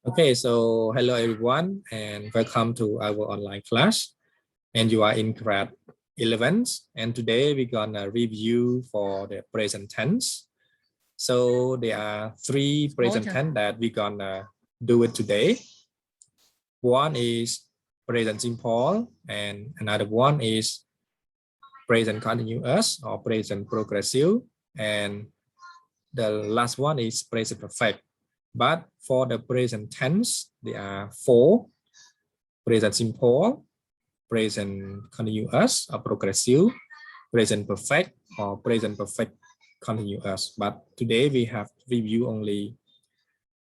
Okay, so hello everyone and welcome to our online class. And you are in grade 11 and today we're gonna review for the present tense. So there are three present tense that we're gonna do it today. One is present simple and another one is present continuous or present progressive, and the last one is present perfect. But for the present tense, there are four: present simple, present continuous or progressive, present perfect or present perfect continuous. But today we have review only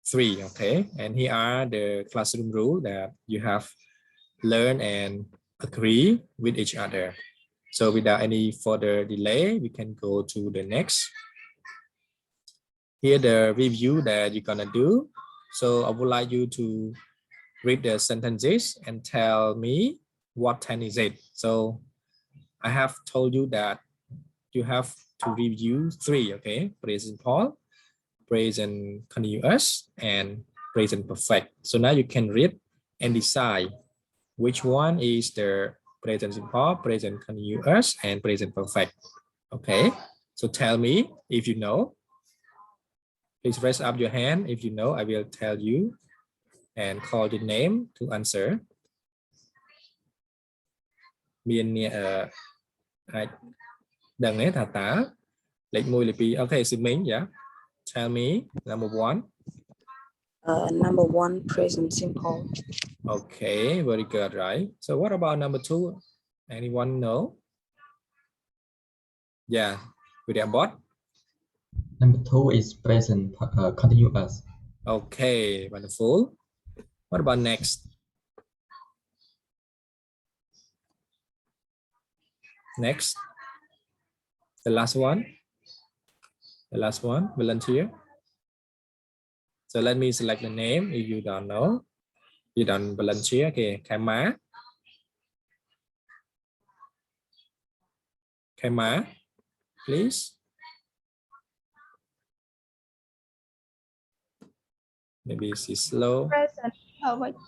three, okay? And here are the classroom rules that you have learned and agree with each other. So without any further delay, we can go to the next. Here the review that you're gonna do. So I would like you to read the sentences and tell me what tense is it. So I have told you that you have to review three, okay? Present simple, present continuous, and present perfect. So now you can read and decide which one is the present simple, present continuous, and present perfect. Okay, so tell me if you know. Please raise up your hand if you know. I will tell you and call your name to answer. Miền ai đằng ấy thả tá lệch môi lệch pi. Okay, xin mến, yeah. Tell me number one. Number one, present simple. Okay, very good, right? So what about number two? Anyone know? Yeah, with that bot. Number two is present continuous. Okay, wonderful. What about next? Next, the last one. The last one, volunteer. So let me select the name if you don't know. You don't volunteer. Okay, Kama. Kama, please. Maybe she's slow. Present perfect.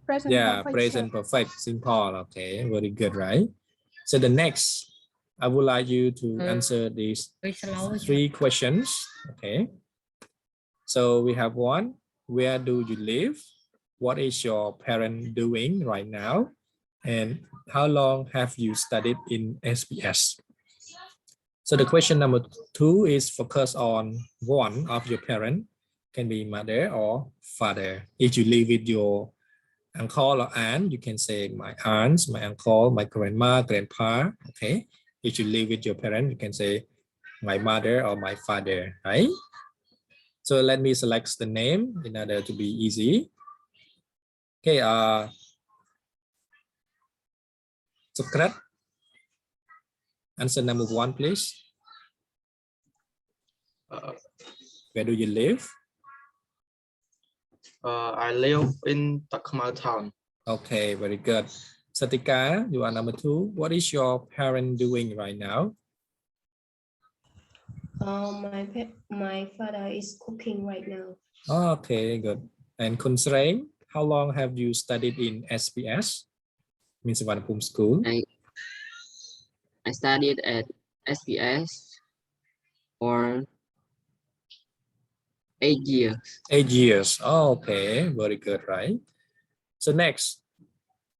Present Yeah, perfect. present perfect, simple. Okay, very good, right? So the next, I would like you to answer these three questions. Okay. So we have one: where do you live? What is your parent doing right now? And how long have you studied in SBS? So the question number two is focus on one of your parent, can be mother or father. If you live with your uncle or aunt, you can say my aunts, my uncle, my grandma, grandpa. Okay. If you live with your parent, you can say my mother or my father, right? So let me select the name in order to be easy. Okay, Socrates, answer number one, please. Where do you live? I live in Takmal town. Okay, very good. Satika, you are number two. What is your parent doing right now? My father is cooking right now. Okay, good. And Kunsreng, how long have you studied in SBS? Means Vanapum School. I studied at SBS for 8 years. 8 years. Oh, okay, very good, right? So next,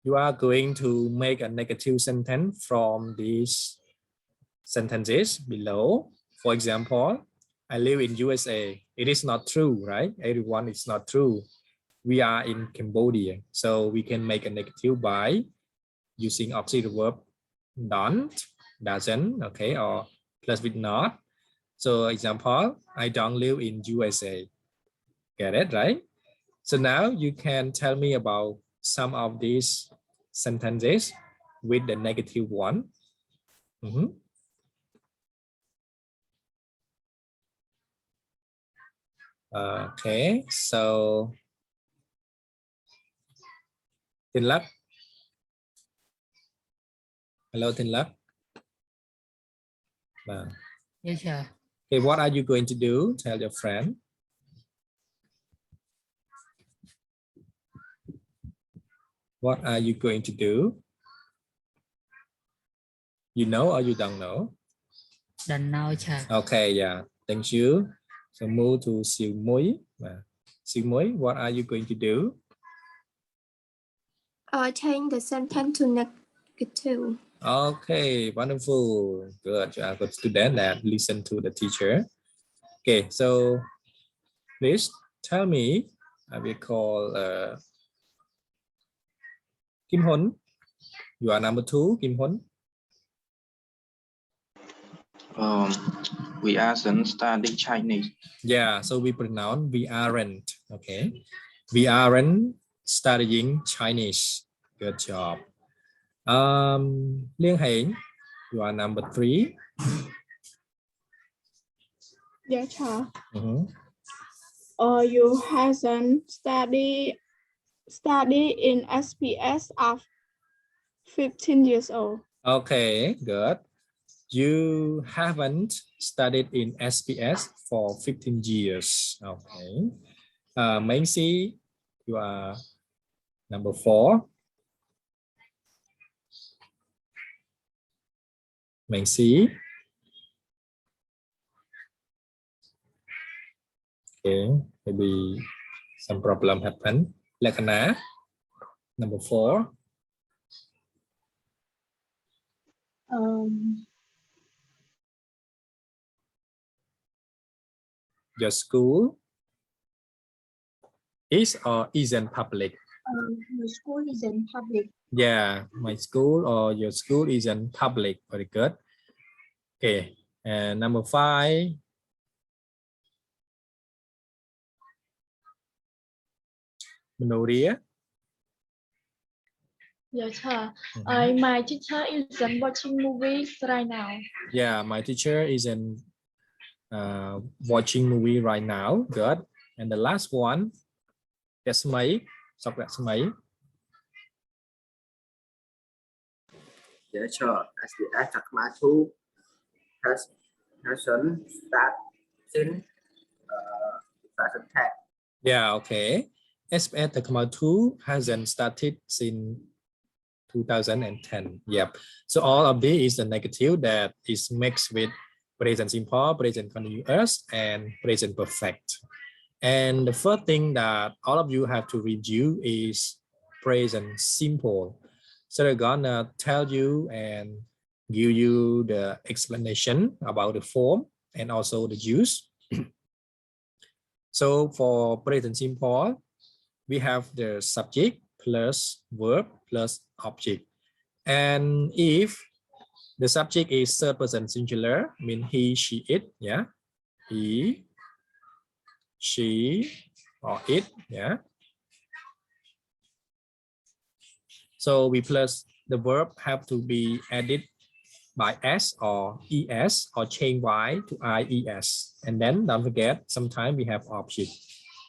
you are going to make a negative sentence from these sentences below. For example, I live in USA. It is not true, right? Everyone, it's not true. We are in Cambodia. So we can make a negative by using auxiliary verb don't, doesn't, okay, or plus with not. So example, I don't live in USA. Get it, right? So now you can tell me about some of these sentences with the negative one. Okay, so Tin Lắc. Hello, Tin Lắc. Yes, sir. Okay, what are you going to do? Tell your friend. What are you going to do? You know or you don't know? Don't know, sir. Okay, yeah. Thank you. So move to Siêu Muối. Siêu Muối, what are you going to do? Change the sentence to negative. Okay, wonderful. Good. You are a good student that listen to the teacher. Okay, so please tell me, I will call Kim Hun. You are number 2, Kim Hun. We aren't studying Chinese. Yeah, so we pronounce we aren't. Okay, we aren't studying Chinese. Good job. Liên Hạnh, you are number 3. Yes, sir. You hasn't study in SPS of 15 years old. Okay, good. You haven't studied in SPS for 15 years. Okay. Macy, you are number 4. Macy. Okay, maybe some problem happened. Lakana, number 4. Your school is or isn't public? The school is in public. Yeah, my school or your school isn't public. Very good. Okay, and number 5. Manoria. Yes, sir. My teacher isn't watching movies right now. Yeah, my teacher isn't watching movie right now. Good. And the last one, that's my. That's my. Yes, sure. SBS Takma 2 hasn't started since 2010. Yeah, okay. SBS Takma 2 hasn't started since 2010. Yep. So all of this is the negative that is mixed with present simple, present continuous, and present perfect. And the first thing that all of you have to review is present simple. So they're gonna tell you and give you the explanation about the form and also the use. So for present simple, we have the subject plus verb plus object. And if the subject is third person singular, mean he, she, it, yeah, he, she, or it, yeah. So we plus the verb have to be added by s or es or change y to ies. And then don't forget, sometimes we have object.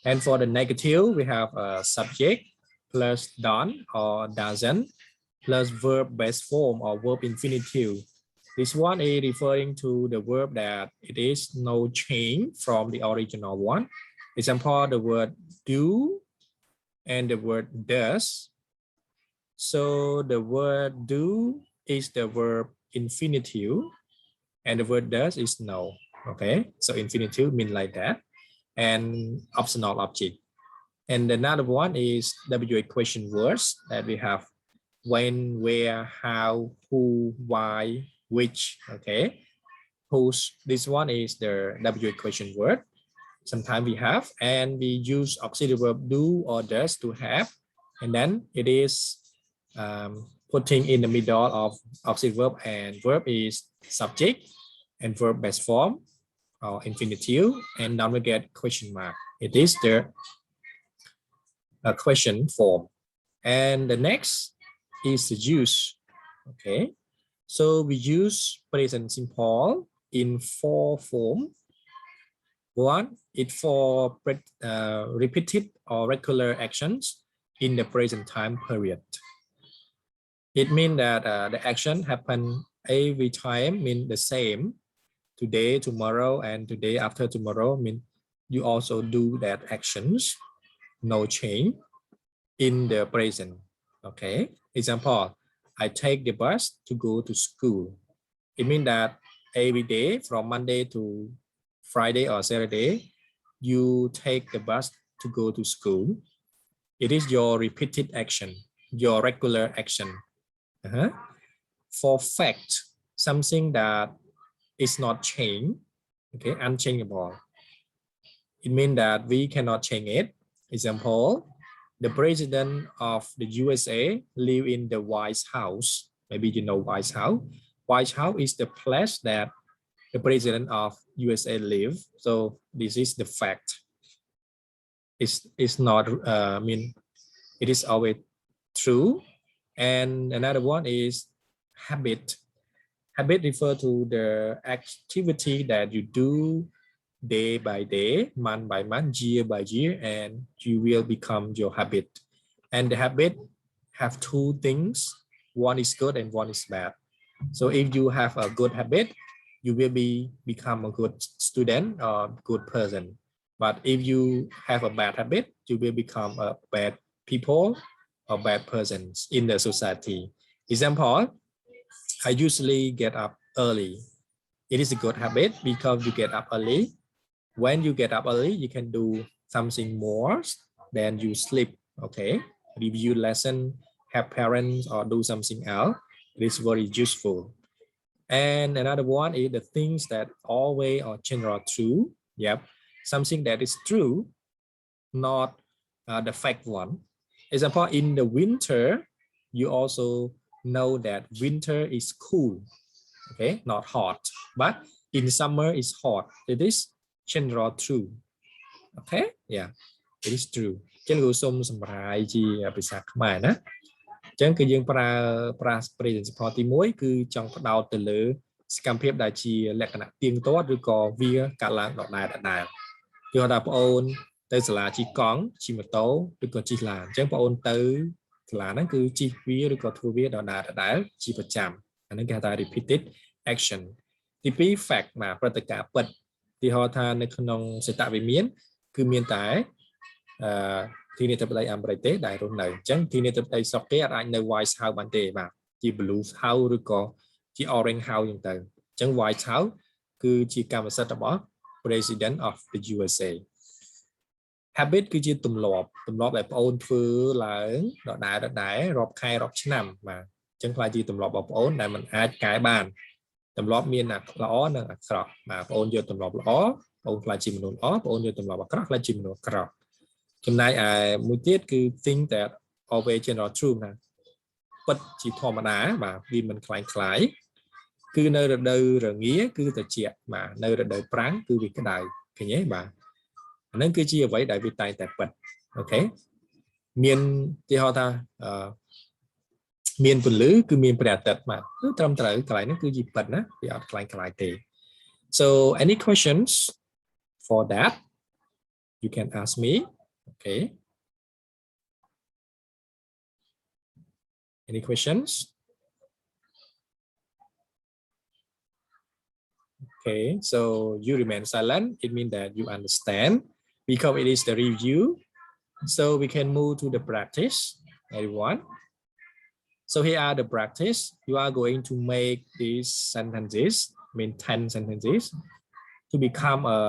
And for the negative, we have a subject plus done or doesn't plus verb base form or verb infinitive. This one is referring to the verb that it is no change from the original one. Example, the word do and the word does. So the word do is the verb infinitive and the word does is no. Okay, so infinitive mean like that. And optional object. And another one is WA question words that we have when, where, how, who, why, which. Okay, whose, this one is the WA question word. Sometimes we have, and we use auxiliary verb do or does to have, and then it is putting in the middle of auxiliary verb, and verb is subject and verb base form or infinitive, and don't forget question mark. It is the question form. And the next is the use. Okay, so we use present simple in 4 forms. One, it's for repeated or regular actions in the present time period. It means that the action happen every time, mean the same. Today, tomorrow, and today after tomorrow, mean you also do that actions, no change in the present. Okay. Example, I take the bus to go to school. It means that every day from Monday to Friday or Saturday, you take the bus to go to school. It is your repeated action, your regular action. For fact, something that is not changed, okay, unchangeable. It means that we cannot change it. Example, the president of the USA live in the White House. Maybe you know White House. White House is the place that the president of USA live. So this is the fact. It's not it is always true. And another one is habit. Habit refer to the activity that you do day by day, month by month, year by year, and you will become your habit. And the habit have two things. One is good and one is bad. So if you have a good habit, you will become a good student or good person. But if you have a bad habit, you will become a bad people or bad persons in the society. Example, I usually get up early. It is a good habit because you get up early. When you get up early, you can do something more than you sleep. Okay, review lesson, have parents, or do something else. It is very useful. And another one is the things that always or general true. Yep, something that is true, not the fact one. Example, in the winter, you also know that winter is cool. Okay, not hot, but in summer it's hot. It is general true. Okay, yeah, it is true. ចឹងគូសុំសម្រាយជាភាសាខ្មែរណា ចឹងគឺយើងប្រើ present simple ទី1គឺចង់ផ្ដោតទៅលើសកម្មភាពដែលជាលក្ខណៈទៀងទាត់ឬក៏វាកាត់ឡើងដដែលៗគឺថាបងអូនទៅសាលាជិះកង់ជិះម៉ូតូឬក៏ជិះឡានចឹងបងអូនទៅសាលាហ្នឹងគឺជិះវាឬក៏ធ្វើវាដដែលជាប្រចាំអាហ្នឹងគេហៅថា repeated action ទី2 fact បាទព្រឹត្តិការណ៍ពិតទីហៅថានៅក្នុងសេតវិមានគឺមានតែទីនេះទៅប្តីអាមេរិកទេដែលរស់នៅអញ្ចឹងទីនេះទៅប្តីស្រុកគេអាចនៅ White House បានទេបាទជា Blue House ឬក៏ជា Orange House អញ្ចឹងទៅអញ្ចឹង White House គឺជាកម្មសិទ្ធិរបស់ President of the USA habit គឺជាទម្លាប់ដែលបងអូនធ្វើឡើងដដែលរាប់ខែរាប់ឆ្នាំបាទអញ្ចឹងខ្លាចជាទម្លាប់របស់បងអូនដែលមិនអាចកែបានទម្លាប់មានល្អនិងអាក្រក់បាទបងអូនយកទម្លាប់ល្អបងអូនខ្លាចជាមនុស្សល្អបងអូនយកទម្លាប់អាក្រក់ខ្លាចជាមនុស្សអាក្រក់ចំណែកឯមួយទៀតគឺ think that always general true ណាពិតជាធម្មតាបាទវាមិនคล้ายគឺនៅរដូវរងាគឺត្រជាក់បាទនៅរដូវប្រាំងគឺវាក្តៅឃើញទេបាទអាហ្នឹងគឺជាអ្វីដែលវាតែងតែពិតអូខេមានទីហៅថាមានពន្លឺគឺមានព្រះអាទិត្យបាទត្រឹមត្រូវកន្លែងហ្នឹងគឺជាពិតណាវាអត់คล้ายទេ so any questions for that you can ask me okay any questions okay so you remain silent it means that you understand because it is the review so we can move to the practice everyone so here are the practice you are going to make these sentences I mean 10 sentences to become a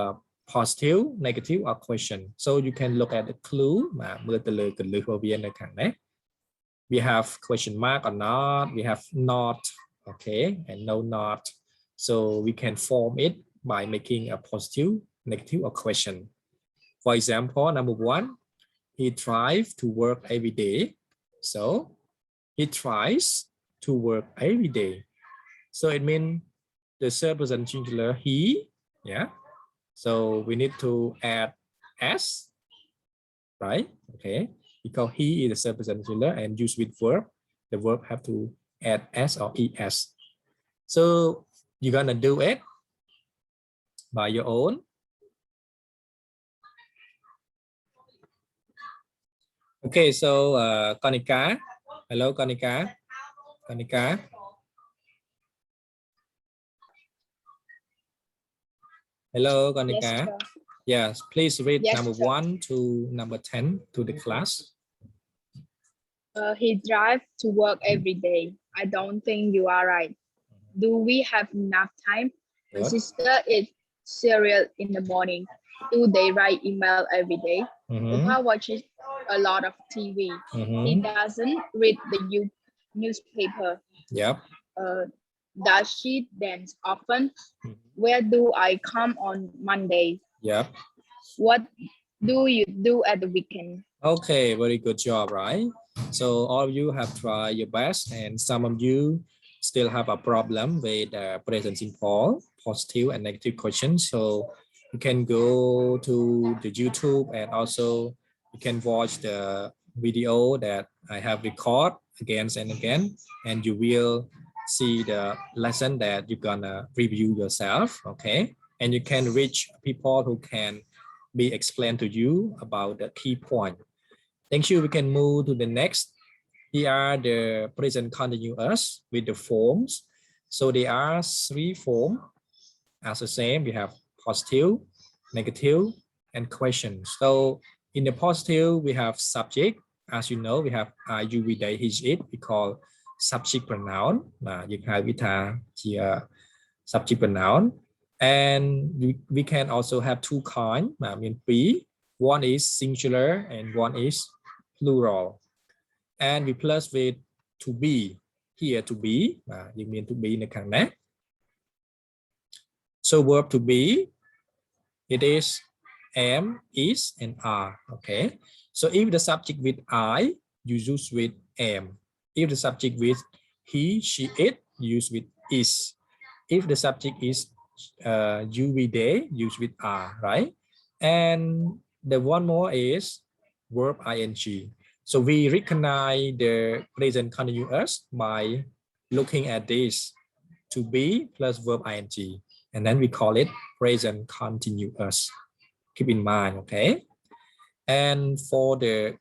positive negative or question so you can look at the clue មើលទៅលើកន្លឹះរបស់វានៅខាងនេះ we have question mark or not we have not okay and no not so we can form it by making a positive negative or question for example number 1 he tries to work every day so he tries to work every day so it means the third person singular he yeah so we need to add s right okay because he is the third person singular and use with verb the verb have to add s or es so you're gonna do it by your own okay so Konika hello Konika hello Konika yes please read number 1 to number 10 to the class He drives to work every day. I don't think you are right. Do we have enough time? My Good. sister eats cereal in the morning. Do they write email every day? Papa watches a lot of TV. He doesn't read the newspaper. Yep. Does she dance often? Where do I come on Monday? Yep. What do you do at the weekend? Okay, very good job, right? So all of you have tried your best, and some of you still have a problem with present simple, positive and negative questions. So you can go to the YouTube, and also you can watch the video that I have recorded again and again, and you will see the lesson that you're gonna review yourself. Okay, and you can reach people who can be explained to you about the key point. Thank you. We can move to the next. Here are the present continuous with the forms. So there are 3 forms as the same. We have positive, negative, and questions. So in the positive, we have subject. As you know, we have I, you, we, they, he, it. We call subject pronoun. Subject pronoun. And we can also have 2 kinds. One is singular and one is plural. And we plus with to be. Here to be. You mean to be in the connect. So verb to be, it is am, is, and are. Okay. So if the subject with I, you use with am. If the subject with he, she, it, use with is. If the subject is you, we, they, use with are, right? And the one more is verb ing. So we recognize the present continuous by looking at this, to be plus verb ing, and then we call it present continuous. Keep in mind, okay? And for the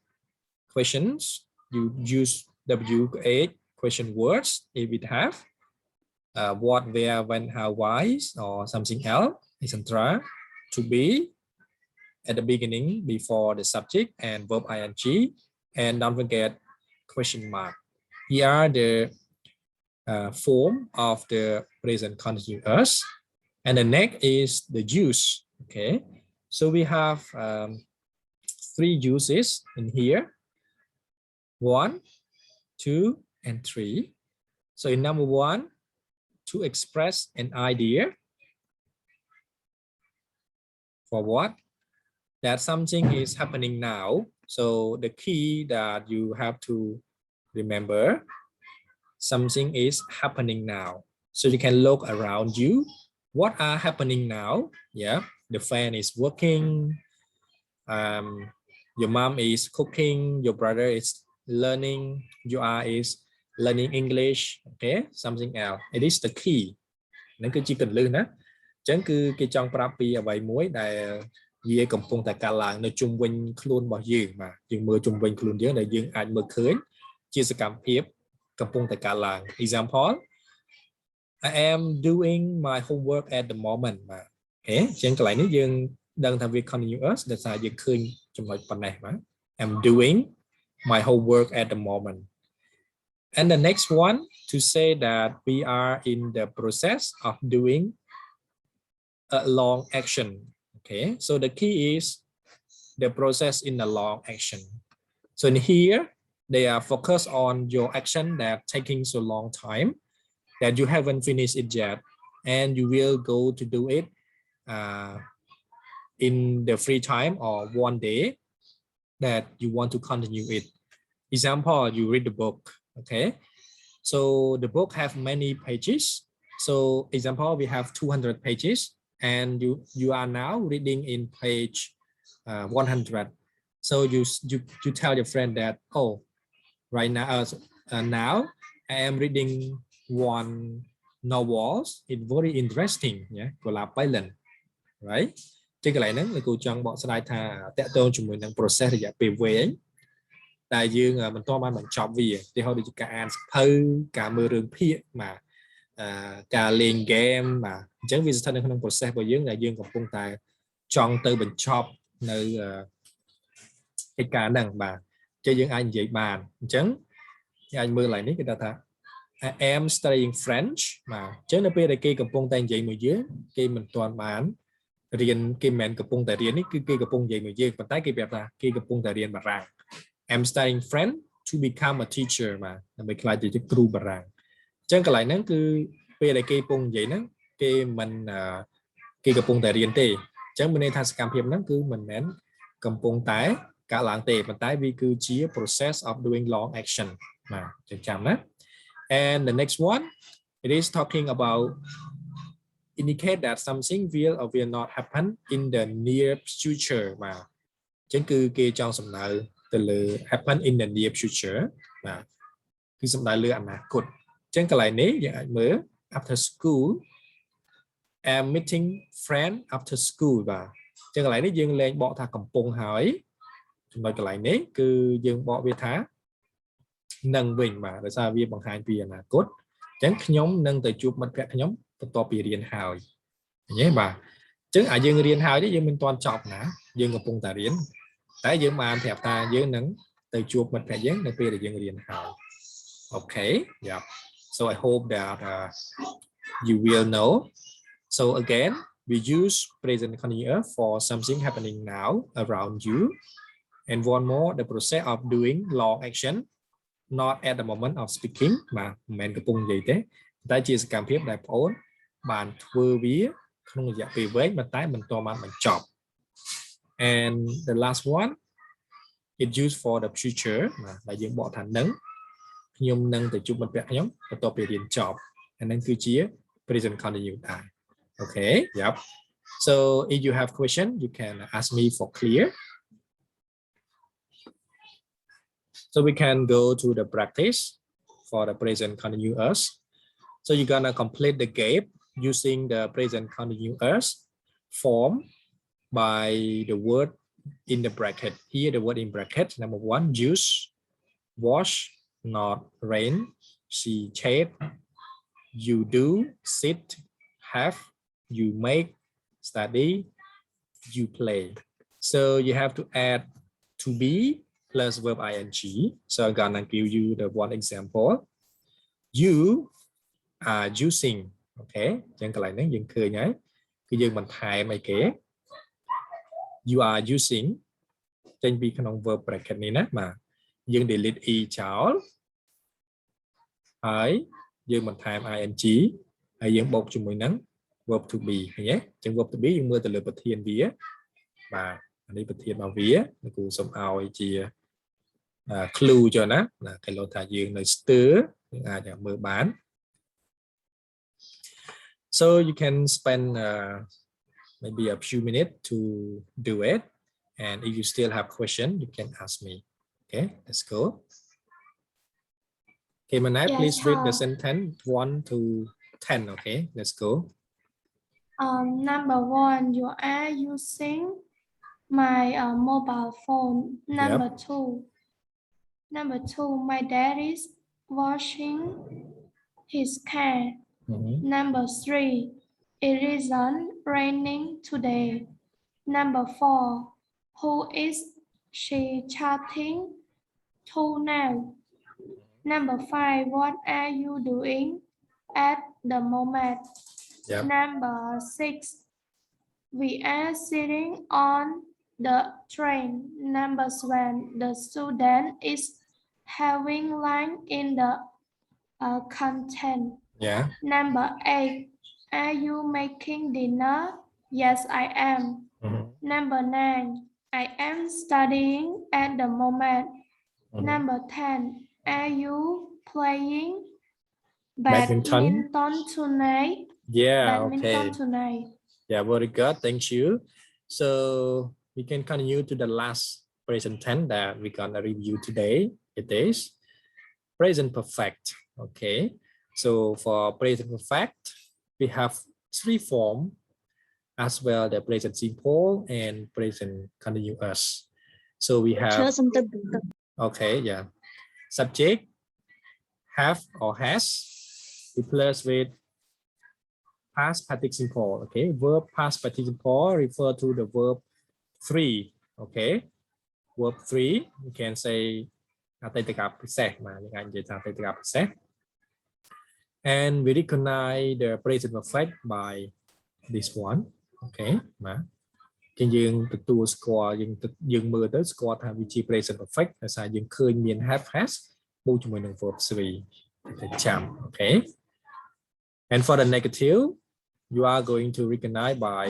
questions, you use WH question words if it have what, where, when, how, why, or something else, etc. To be at the beginning before the subject and verb ing, and don't forget question mark. Here are the form of the present continuous, and the next is the use. Okay, so we have 3 uses in here, 1, 2, and 3. So in number 1, to express an idea. For what? That something is happening now. So the key that you have to remember, something is happening now. So you can look around you. What are happening now? Yeah, the fan is working. Your mom is cooking. Your brother is learning. You are is learning English. Okay, something else. It is the key. นั่นคือជាកន្លឹះណា ចឹងគឺគេចង់ប្រាប់ពីអ្វីមួយដែលវាកំពុងតែកើតឡើងនៅជុំវិញខ្លួនរបស់យើងបាទយើងមើលជុំវិញខ្លួនយើងដែលយើងអាចមើលឃើញជាសកម្មភាពកំពុងតែកើតឡើង example I am doing my homework at the moment បាទអូខេចឹងកន្លែងនេះយើងដឹងថាវា continuous ដែលសារយើងឃើញចំណុចប៉ុណ្ណេះបាទ I'm doing my homework at the moment. And the next one, to say that we are in the process of doing a long action. Okay, so the key is the process in the long action. So in here, they are focused on your action that taking so long time that you haven't finished it yet, and you will go to do it in the free time or one day that you want to continue it. Example, you read the book. Okay, so the book have many pages. So example, we have 200 pages, and you are now reading in page 100. So you tell your friend that, oh, right now now I am reading one novel. It's very interesting. Yeah, right? ជាកន្លែងហ្នឹងលោកគ្រូចង់បកស្រាយថាតកតងជាមួយនឹង process រយៈពេលវែងដែលយើងមិនទាន់បានបញ្ចប់វាទីហោដូចជាការអានសៀវភៅការមើលរឿងភាគបាទការលេង game បាទអញ្ចឹងវាស្ថិតនៅក្នុង process របស់យើងដែលយើងកំពុងតែចង់ទៅបញ្ចប់នៅកិច្ចការហ្នឹងបាទ chứ dương ai vậy bàn chấn anh mưa lại nít cái ta I am studying French mà chứ nó bây giờ kia cầm pông tay vậy mùi dưới kia mình toàn bán riêng kia mình cầm pông tay riêng ấy kia cầm pông vậy mùi dưới còn tay kia đẹp là kia cầm pông tay riêng mà rằng I'm studying French to become a teacher mà mình lại chỉ kêu bà rằng chân cái lại nó cứ bây giờ kia pông vậy nó kia mình kia cầm pông tay riêng tê chân bên đây thay cam phim nó cứ mình nén cầm pông tay cả làng tê mình tay vì cứ chỉ process of doing long action mà chậm đó. And the next one, it is talking about indicate that something will or will not happen in the near future mà chính cứ kia trong sầm nợ từ lừa happen in the near future mà cứ sầm nợ lừa anh à cột chính cái này nếu như anh mới after school I'm meeting friend after school và chính cái này nếu dương lên bỏ thà cầm pung hỏi chúng tôi cái này nếu cứ dương bỏ về thá nâng bình mà để sao việc bằng hai tiền là cốt chẳng nhóm nâng tới chụp mặt vẽ nhóm to bị riêng hào nhé bà chứ ở dương riêng hào chứ dương mình toàn chọc nè dương gặp vùng tài riêng tại dương mà thẹp ta dương nắng tới chụp mặt vẽ dáng để là dương riêng hào okay yeah so I hope that you will know so again we use present continuous for something happening now around you and one more the process of doing long action not at the moment of speaking mà mình cái punkt gì thế ta chia sẻ cảm giác đại ổn bàn thưa vía không dạ vì với mà tái mình to mà mình chọn and the last one it used for the future mà đại diện bỏ thành nâng nhưng nâng từ chụp mình vẽ nhóm và to bị điện chọn and then cứ chia present continuous time okay yep so if you have question you can ask me for clear. So we can go to the practice for the present continuous. So you're gonna complete the gap using the present continuous form by the word in the bracket. Here the word in bracket, number one, use, wash, not, rain, she, shape, you do, sit, have, you make, study, you play. So you have to add to be plus verb ing. So I'm gonna give you the one example. You are using, okay, chẳng cái này nó dừng cười nhé. Cái dừng mình thay mày kế. You are using. Trên bị khả năng verb bracket này nè mà dừng delete y cháu. Hãy dừng mình thay ing. Hãy dừng bột cho mùi nắng verb to be nhé. Chẳng verb to be dừng mưa từ lời bật thiên vía. Và đây bật thiên vào vía. Nó cũng xong ao chia clue cho nó là cái lô thả dương này stir mưa bán. So you can spend maybe a few minutes to do it and if you still have question you can ask me. Okay, let's go. Okay, Manat, Yes, please read the sentence 1 to 10. Okay, let's go. Number one, you are using my mobile phone. Number two, my dad is washing his car. Number three, it isn't raining today. Number four, who is she chatting to now? Number five, what are you doing at the moment? Yep. Number six, we are sitting on the train. Number seven, the student is having lunch in the content. Yeah. Number eight, are you making dinner? Yes, I am. Number nine, I am studying at the moment. Number 10, are you playing badminton tonight? Yeah, badminton okay. Tonight. Yeah, very good. Thank you. So we can continue to the last present tense that we're gonna review today. It is present perfect. Okay. So for present perfect, we have three forms as well: the present simple and present continuous. So we have okay, yeah. Subject, have or has, replaced with past participle. Okay, verb past participle refer to the verb three. Okay, verb 3 you can say អតីតកាលពិសេសបាទយើងអាចនិយាយថាអតីតកាលពិសេស and we recognize the present perfect by this one okay បាទយើងទទួលស្គាល់យើងមើលទៅស្គាល់ថាវាជា present perfect ដោយសារយើងឃើញមាន have has បូកជាមួយនឹង verb 3តែចាំ okay and for the negative you are going to recognize by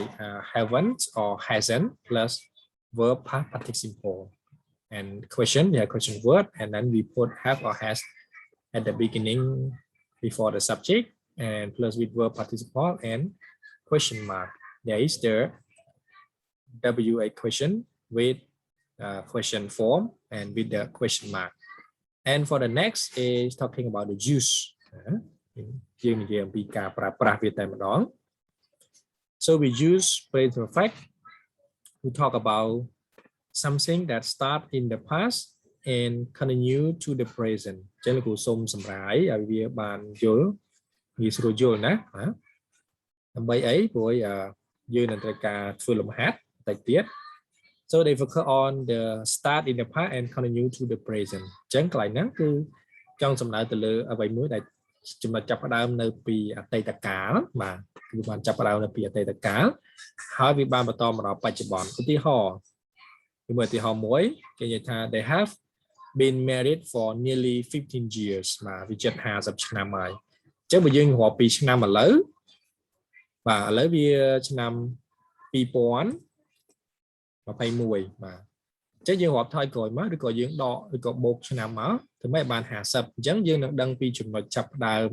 haven't or hasn't plus verb past participle and question question word and then we put have or has at the beginning before the subject and plus with verb participle and question mark there is the WA question with question form and with the question mark and for the next is talking about the useយើងនិយាយអំពីការប្រើប្រាស់វាតែម្ដង so we use present perfect we talk about something that start in the past and continue to the present ចឹងលោកគ្រូសូមសម្រាយឲ្យវាបានយល់ងាយស្រួលយល់ណាដើម្បីអីព្រោះយើងនឹងត្រូវការធ្វើលំហាត់បន្តិចទៀត so they focus on the start in the past and continue to the present ចឹងកន្លែងហ្នឹងគឺចង់សំដៅទៅលើអ្វីមួយដែលចំណុចចាប់ផ្ដើមនៅពីអតីតកាលបាទគឺបានចាប់ផ្ដើមនៅពីអតីតកាលហើយវាបានបន្តមកដល់បច្ចុប្បន្នឧទាហរណ៍ឧទាហរណ៍មួយគេនិយាយថា they have been married for nearly 15 years បាទវាជិត50ឆ្នាំហើយអញ្ចឹងបើយើងរាប់ពីឆ្នាំឥឡូវបាទឥឡូវវាឆ្នាំ2021បាទអញ្ចឹងយើងរាប់ថយក្រោយមកឬក៏យើងដកឬក៏បូកឆ្នាំមកធ្វើម៉េចបាន50អញ្ចឹងយើងនឹងដឹងពីចំណុចចាប់ផ្ដើម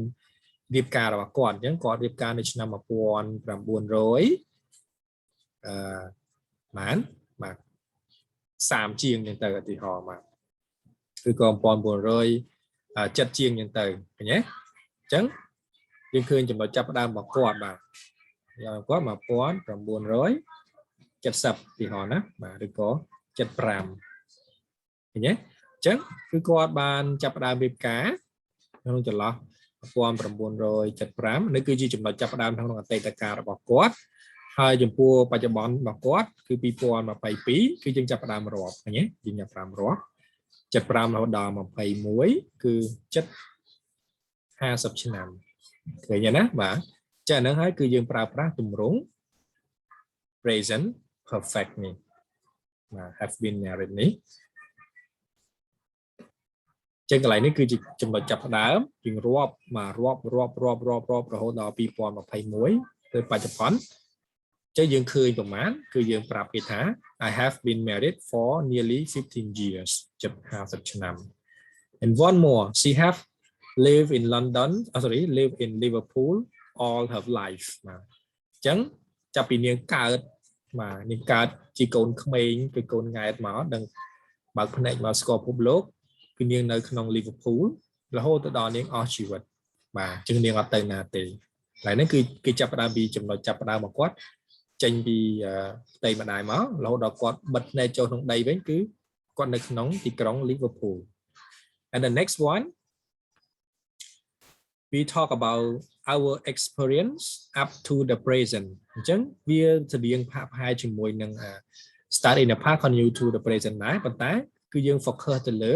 រៀបការរបស់គាត់អញ្ចឹងគាត់រៀបការនៅឆ្នាំ1900បានបាទ30ជាងហ្នឹងទៅឧទាហរណ៍មកឬក៏1970ជាងហ្នឹងទៅឃើញទេអញ្ចឹងយើងឃើញចំណុចចាប់ផ្ដើមរបស់គាត់បាទគាត់1970ទីហោណាបាទឬក៏75ឃើញទេអញ្ចឹងគឺគាត់បានចាប់ផ្ដើមរៀបការក្នុងចន្លោះ1975នេះគឺជាចំណុចចាប់ផ្ដើមក្នុងអតីតកាលរបស់គាត់ហើយចំពោះបច្ចុប្បន្នរបស់គាត់គឺ2022គឺយើងចាប់ផ្ដើមរាប់ឃើញទេយើងចាប់ផ្ដើមរាប់75រហូតដល់21គឺជិត50ឆ្នាំឃើញទេណាបាទចា៎ហ្នឹងហើយគឺយើងប្រើប្រាស់ទម្រង់ present perfect នេះបាទ have been married នេះចឹងកន្លែងនេះគឺជាចំណុចចាប់ផ្ដើមយើងរាប់រហូតដល់2021ទៅបច្ចុប្បន្នចឹងយើងឃើញប្រមាណគឺយើងប្រាប់គេថា I have been married for nearly 15 years ជិត50ឆ្នាំ and one more she have lived in London live in Liverpool all her life បាទចឹងចាប់ពីនាងកើតបាទនាងកើតជាកូនក្មេងគឺកូនង៉ែតមកដឹងបើកភ្នែកមកស្គាល់ពិភពលោកគឺនាងនៅក្នុង Liverpool រហូតទៅដល់នាងអស់ជីវិតបាទចឹងនាងអត់ទៅណាទេហើយនេះគឺគេចាប់ផ្ដើមពីចំណុចចាប់ផ្ដើមរបស់គាត់ចេញពីផ្ទៃម្ដាយមករហូតដល់គាត់បិទភ្នែកចូលក្នុងដីវិញគឺគាត់នៅក្នុងទីក្រុង Liverpool and the next one we talk about our experience up to the present អញ្ចឹងវាស្តៀងផាកផាយជាមួយនឹង start in the past continue to the present ដែរប៉ុន្តែគឺយើង focus ទៅលើ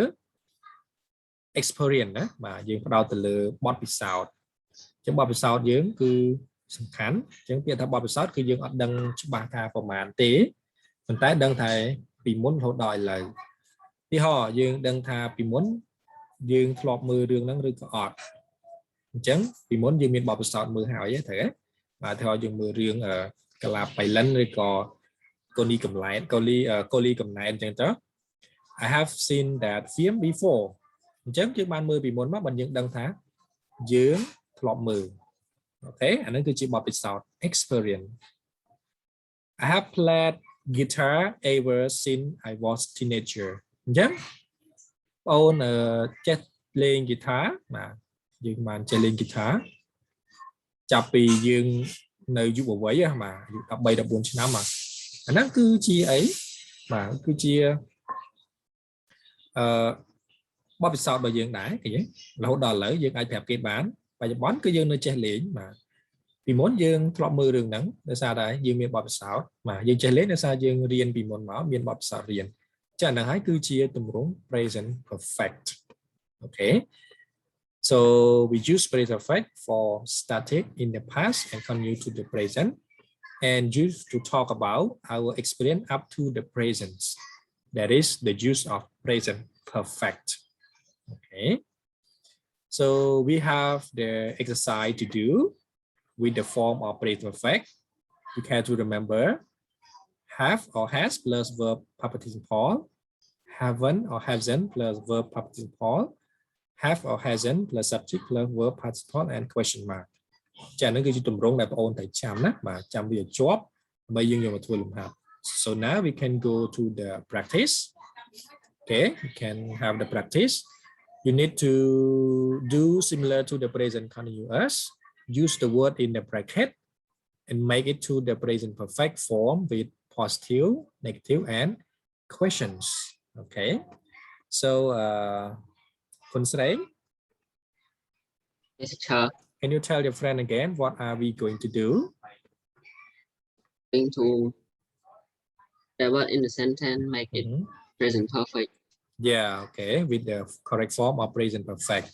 experience ណាបាទយើងផ្ដោតទៅលើបទពិសោធន៍អញ្ចឹងបទពិសោធន៍យើងគឺសំខាន់អញ្ចឹងពាក្យថាបទពិសោធន៍គឺយើងអត់ដឹងច្បាស់ថាប្រមាណទេប៉ុន្តែដឹងតែពីមុនរហូតដល់ឥឡូវទីហោយើងដឹងថាពីមុនយើងធ្លាប់មើលរឿងហ្នឹងឬក៏អត់អញ្ចឹងពីមុនយើងមានបទពិសោធន៍មើលហើយត្រូវទេបាទថាយើងមើលរឿងកាឡាបៃលិនឬក៏កូលីកំឡែតកូលីកំណែនអញ្ចឹងទៅ I have seen that film before អញ្ចឹងយើងបានមើលពីមុនមកបានយើងដឹងថាយើងធ្លាប់មើលអូខេអានេះគឺជាបទពិសោធន៍ experience I have played guitar ever since I was teenager អញ្ចឹងបងអូនចេះលេងហ្គីតាបាទយើងបានចេះលេងហ្គីតាចាប់ពីយើងនៅយុវវ័យបាទអាយុ13 14ឆ្នាំបាទអាហ្នឹងគឺជាអីបាទគឺជាបទពិសោធន៍របស់យើងដែរឃើញទេរហូតដល់ឥឡូវយើងអាចប្រាប់គេបានបច្ចុប្បន្នគឺយើងនៅចេះលេងបាទពីមុនយើងធ្លាប់មើលរឿងហ្នឹងដោយសារតែយើងមានបទពិសោធន៍បាទយើងចេះលេងដោយសារយើងរៀនពីមុនមកមានបទពិសោធន៍រៀនអញ្ចឹ ចា៎ ហើយគឺជាទម្រង់ present perfect. Okay, so we use present perfect for static in the past and continue to the present, and use to talk about our experience up to the present. That is the use of present perfect. Okay, so we have the exercise to do with the form of present perfect. You have to remember have or has plus verb participle Paul, haven't or hasn't plus verb participle Paul, have or hasn't plus subject plus verb participle and question mark. ចា៎ នឹងគឺជាទម្រង់ដែលបងអូនត្រូវចាំណា បាទ ចាំវាជាប់ដើម្បីយើងយកមកធ្វើលំហាត់ So now we can go to the practice. Okay, you can have the practice. You need to do similar to the present continuous. Use the word in the bracket and make it to the present perfect form with positive, negative, and questions. Okay, so Kunsrei, Yes, sir. can you tell your friend again what are we going to do? Going to the word in the sentence, make it present perfect. Yeah, okay, with the correct form of present perfect.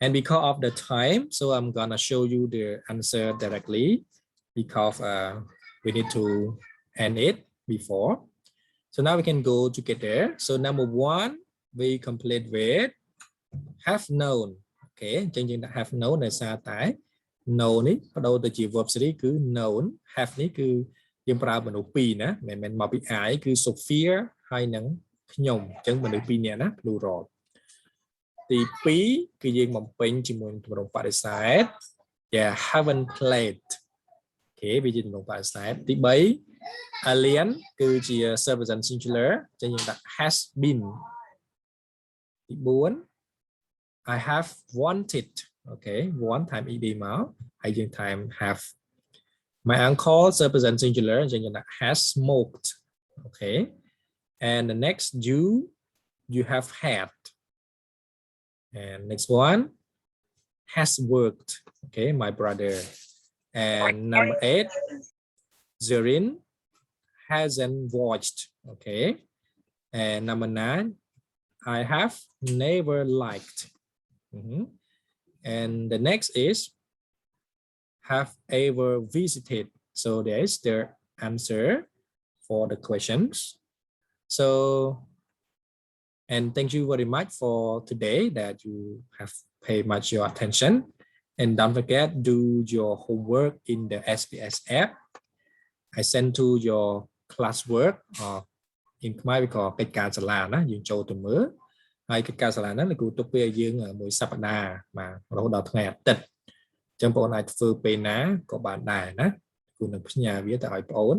And because of the time, so I'm gonna show you the answer directly because we need to end it before. So now we can go together. So number one, we complete with have known. Okay, changing the have known là sao tại know នេះបដូរទៅជា verb series គឺ known, have នេះគឺយើងប្រើមនុស្សពីរណាមិនមែនមកពី I គឺ Sophia ហើយនឹងខ្ញុំអញ្ចឹងមនុស្សពីរនាក់ណា plural ទី2គឺយើងបំពេញជាមួយទម្រង់បដិសេធ Yeah, haven't played. Okay, វាជាទម្រង់បដិសេធទី3 alien គឺជា present singular អញ្ចឹងយើងដាក់ has been ទី4 I have wanted. Okay, want time ed មកហើយយើង time have. My uncle present singular អញ្ចឹងយើងដាក់ has smoked. Okay, and the next you have had. And next one has worked. Okay, my brother. And number 8 Zerin hasn't watched. Okay, and number 9 I have never liked. And the next is have ever visited. So there is the answer for the questions. So, and thank you very much for today that you have paid much your attention. And don't forget, do your homework in the SPS app. I send to your classwork or in Khmer we call កិច្ចការសាលាណាយើងចូលទៅមើលហើយកិច្ចការសាលាហ្នឹងគឺទុកពេលយើងមួយសប្តាហ៍បាទរហូតដល់ថ្ងៃអាទិត្យអញ្ចឹងបងប្អូនអាចធ្វើពេលណាក៏បានដែរណាគឺនឹងផ្ញើវាទៅឲ្យបងប្អូន